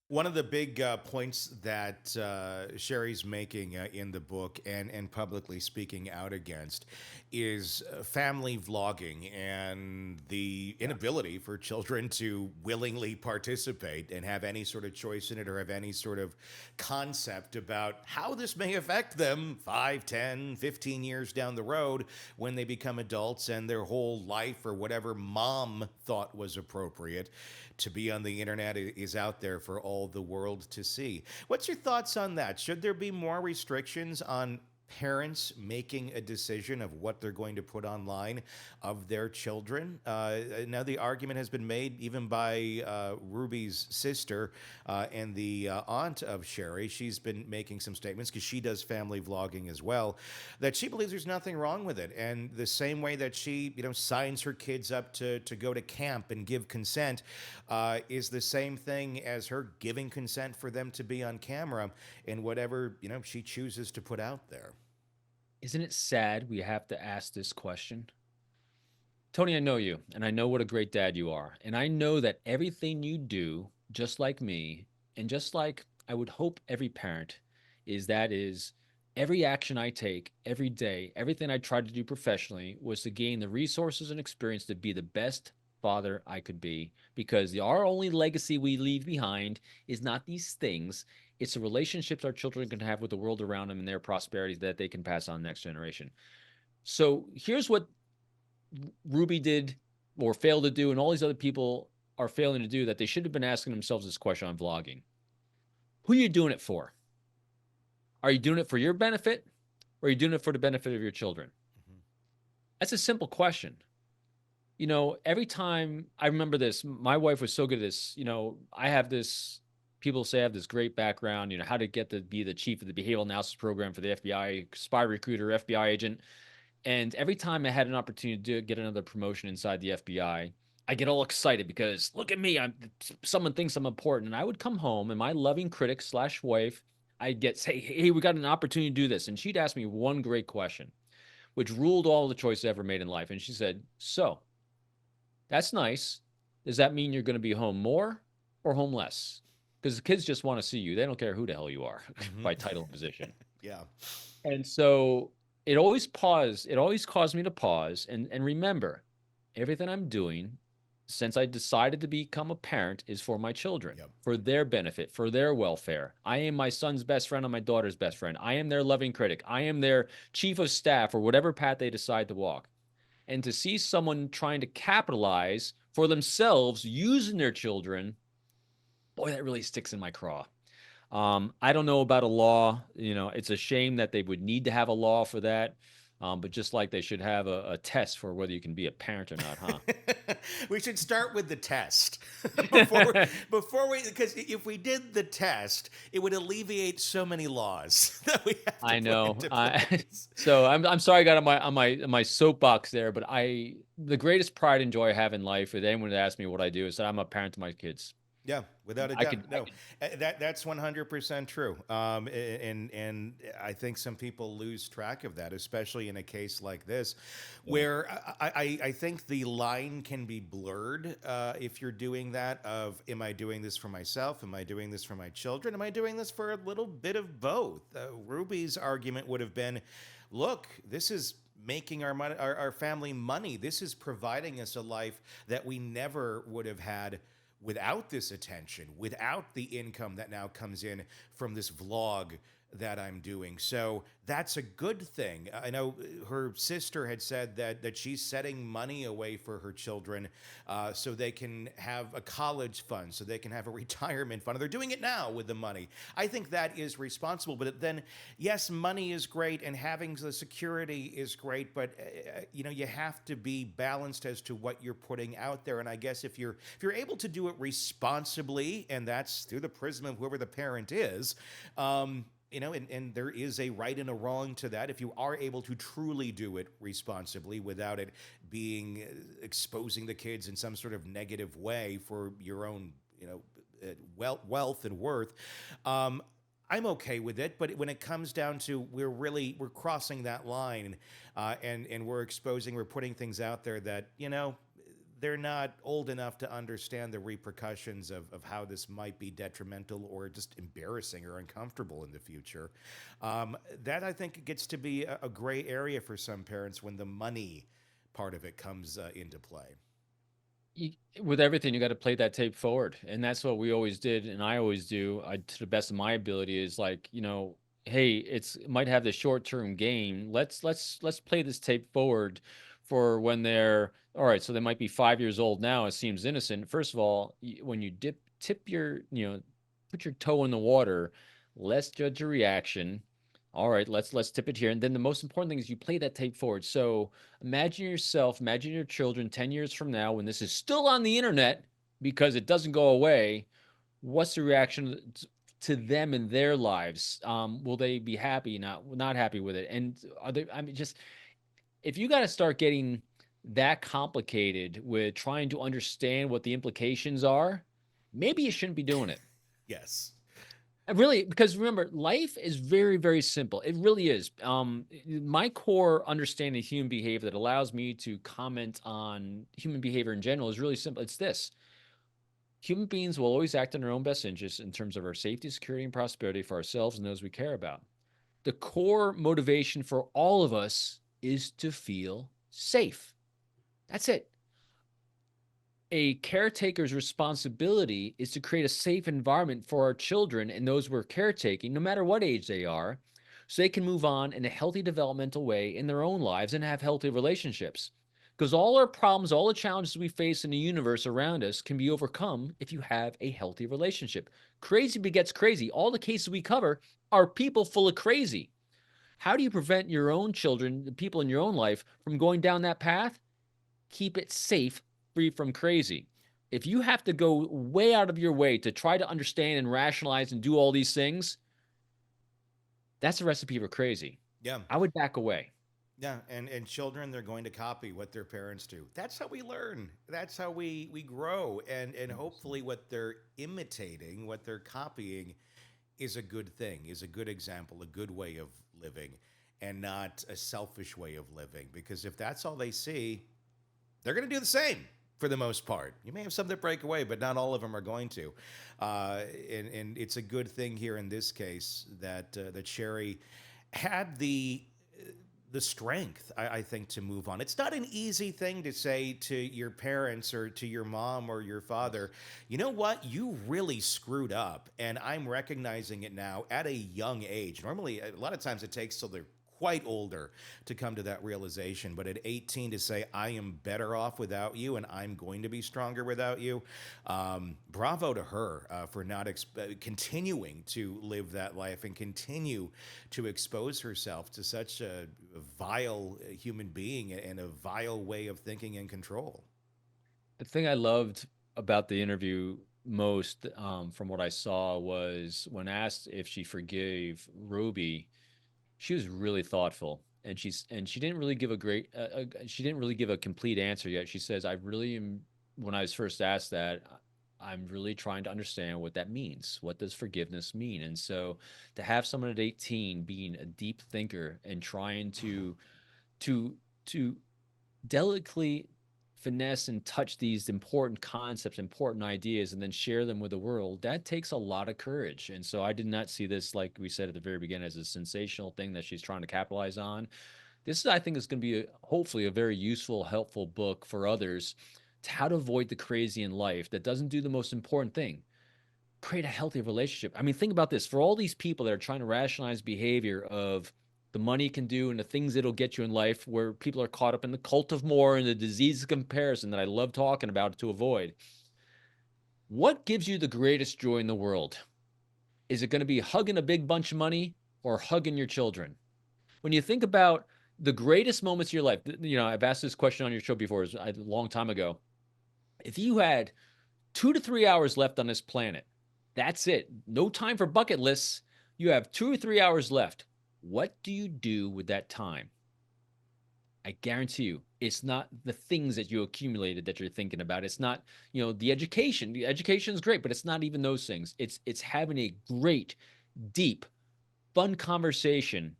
One of the big points that Sherry's making in the book and publicly speaking out against is family vlogging and the Yeah. inability for children to willingly participate and have any sort of choice in it or have any sort of concept about how this may affect them 5, 10, 15 years down the road when they become adults and their whole life or whatever mom thought was appropriate to be on the internet is out there for all the world to see. What's your thoughts on that? Should there be more restrictions on parents making a decision of what they're going to put online of their children? Now, the argument has been made even by Ruby's sister and the aunt of Sherry. She's been making some statements because she does family vlogging as well, that she believes there's nothing wrong with it. And the same way that she, signs her kids up to go to camp and give consent is the same thing as her giving consent for them to be on camera in whatever, she chooses to put out there. Isn't it sad we have to ask this question? Tony, I know you, and I know what a great dad you are. And I know that everything you do, just like me, and just like I would hope every parent, is every action I take every day, everything I try to do professionally was to gain the resources and experience to be the best father I could be. Because our only legacy we leave behind is not these things, it's the relationships our children can have with the world around them and their prosperity that they can pass on next generation. So here's what Ruby did or failed to do, and all these other people are failing to do that they should have been asking themselves this question on vlogging. Who are you doing it for? Are you doing it for your benefit or are you doing it for the benefit of your children? Mhm. That's a simple question. Every time I remember this, my wife was so good at this. I have this, people say I have this great background, how to get to be the chief of the behavioral analysis program for the FBI, spy recruiter, FBI agent. And every time I had an opportunity to get another promotion inside the FBI, I get all excited because look at me, someone thinks I'm important. And I would come home and my loving critic slash wife, I'd get say, hey, we got an opportunity to do this. And she'd ask me one great question, which ruled all the choices I ever made in life. And she said, so that's nice. Does that mean you're going to be home more or home less? Because the kids just want to see you. They don't care who the hell you are Mhm. by title and position. Yeah. And so it always caused me to pause and remember everything I'm doing since I decided to become a parent is for my children, Yep. for their benefit, for their welfare. I am my son's best friend and my daughter's best friend. I am their loving critic. I am their chief of staff or whatever path they decide to walk. And to see someone trying to capitalize for themselves using their children, boy, that really sticks in my craw. I don't know about a law. It's a shame that they would need to have a law for that. But just like they should have a test for whether you can be a parent or not, huh? We should start with the test before before we because if we did the test, it would alleviate so many laws that we have to I put know. into I place. so I'm sorry I got on my soapbox there, but the greatest pride and joy I have in life, if anyone would ask me what I do, is that I'm a parent to my kids. Yeah, without a I could doubt. No, that's 100% true. And I think some people lose track of that, especially in a case like this, yeah. where I think the line can be blurred if you're doing that. Of am I doing this for myself? Am I doing this for my children? Am I doing this for a little bit of both? Ruby's argument would have been, look, this is making our money, our family money. This is providing us a life that we never would have had without this attention, without the income that now comes in from this vlog that I'm doing. So that's a good thing. I know her sister had said that she's setting money away for her children so they can have a college fund, so they can have a retirement fund. They're doing it now with the money. I think that is responsible. But then, yes, money is great and having the security is great, but you have to be balanced as to what you're putting out there. And I guess if you're able to do it responsibly, and that's through the prism of whoever the parent is, and there is a right and a wrong to that. If you are able to truly do it responsibly without it being exposing the kids in some sort of negative way for your own, wealth and worth, I'm okay with it. But when it comes down to we're crossing that line, and we're putting things out there that they're not old enough to understand the repercussions of how this might be detrimental or just embarrassing or uncomfortable in the future. That I think gets to be a gray area for some parents when the money part of it comes into play. you, with everything, you got to play that tape forward, and that's what we always did, and I always do. To the best of my ability, is like, hey, it might have the short term gain. Let's play this tape forward for when they're all right. So they might be 5 years old now. It seems innocent. First of all, when you tip your, put your toe in the water, let's judge your reaction. All right, let's tip it here, and then the most important thing is you play that tape forward. So imagine your children 10 years from now when this is still on the internet because it doesn't go away. What's the reaction to them in their lives? Will they be happy, not happy with it? And are they, I mean, just if you got to start getting that complicated with trying to understand what the implications are, maybe you shouldn't be doing it. Yes. Really, because remember, life is very, very simple. It really is. My core understanding of human behavior that allows me to comment on human behavior in general is really simple. It's this: human beings will always act in our own best interest in terms of our safety, security, and prosperity for ourselves and those we care about. The core motivation for all of us is to feel safe. That's it. A caretaker's responsibility is to create a safe environment for our children and those we're caretaking, no matter what age they are, so they can move on in a healthy developmental way in their own lives and have healthy relationships. Because all our problems, all the challenges we face in the universe around us can be overcome if you have a healthy relationship. Crazy begets crazy. All the cases we cover are people full of crazy. How do you prevent your own children, the people in your own life, from going down that path? Keep it safe, free from crazy. If you have to go way out of your way to try to understand and rationalize and do all these things, that's a recipe for crazy. Yeah. I would back away. Yeah, and children, they're going to copy what their parents do. That's how we learn. That's how we grow. And hopefully what they're imitating, what they're copying is a good thing, is a good example, a good way of living, and not a selfish way of living. Because if that's all they see, they're going to do the same for the most part. You may have some that break away, but not all of them are going to. And it's a good thing here in this case that Sherry had the strength, I think, to move on. It's not an easy thing to say to your parents or to your mom or your father, you know what, you really screwed up. And I'm recognizing it now at a young age. Normally, a lot of times it takes till they're quite older to come to that realization. But at 18, to say, I am better off without you and I'm going to be stronger without you, bravo to her for not continuing to live that life and continue to expose herself to such a vile human being and a vile way of thinking and control. The thing I loved about the interview most, from what I saw, was when asked if she forgave Ruby, she was really thoughtful, and she didn't really give a great she didn't really give a complete answer yet. She says, I really am, when I was first asked that, I'm really trying to understand what that means. What does forgiveness mean? And so to have someone at 18 being a deep thinker and trying to to delicately finesse and touch these important concepts, important ideas, and then share them with the world, that takes a lot of courage. And so I did not see this, like we said at the very beginning, as a sensational thing that she's trying to capitalize on. This, I think, is going to be hopefully a very useful, helpful book for others to how to avoid the crazy in life that doesn't do the most important thing: create a healthy relationship. I mean, think about this. For all these people that are trying to rationalize behavior of the money it can do and the things it'll get you in life, where people are caught up in the cult of more and the disease of comparison that I love talking about to avoid. What gives you the greatest joy in the world? Is it going to be hugging a big bunch of money or hugging your children? When you think about the greatest moments of your life, I've asked this question on your show before, a long time ago. If you had 2 to 3 hours left on this planet, that's it. No time for bucket lists. You have 2 or 3 hours left. What do you do with that time? I guarantee you, it's not the things that you accumulated that you're thinking about. It's not, the education. The education is great, but it's not even those things. It's having a great, deep, fun conversation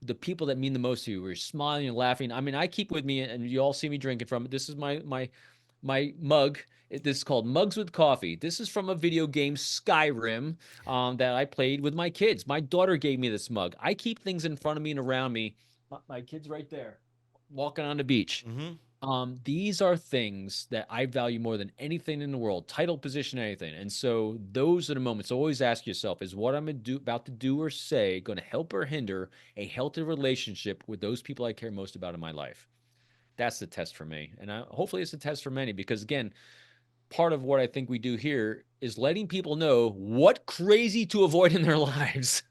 with the people that mean the most to you. We're smiling and laughing. I mean, I keep with me, and you all see me drinking from it. This is my my mug. This is called Mugs with Coffee. This is from a video game, Skyrim, that I played with my kids. My daughter gave me this mug. I keep things in front of me and around me. My kid's right there, walking on the beach. Mm-hmm. These are things that I value more than anything in the world, title, position, anything. And so those are the moments. Always ask yourself, is what I'm about to do or say going to help or hinder a healthy relationship with those people I care most about in my life? That's the test for me. And hopefully it's a test for many, because again, part of what I think we do here is letting people know what crazy to avoid in their lives.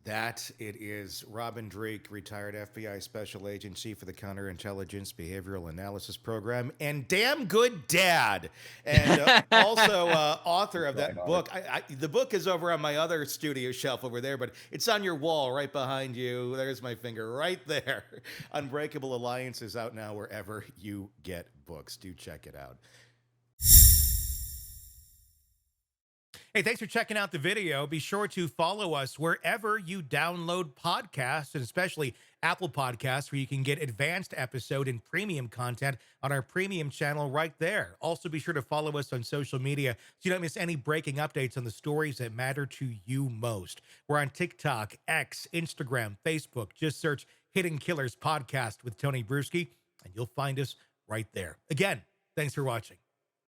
That it is. Robin Dreeke, retired FBI Special Agent, Chief of the Counterintelligence Behavioral Analysis Program, and damn good dad. And also author of that book. The book is over on my other studio shelf over there, but it's on your wall right behind you. There's my finger right there. Unbreakable Alliance is out now wherever you get books. Do check it out. Hey, thanks for checking out the video. Be sure to follow us wherever you download podcasts, and especially Apple Podcasts, where you can get advanced episode and premium content on our premium channel right there. Also, be sure to follow us on social media so you don't miss any breaking updates on the stories that matter to you most. We're on TikTok, X, Instagram, Facebook. Just search Hidden Killers Podcast with Tony Bruschi, and you'll find us right there. Again, thanks for watching.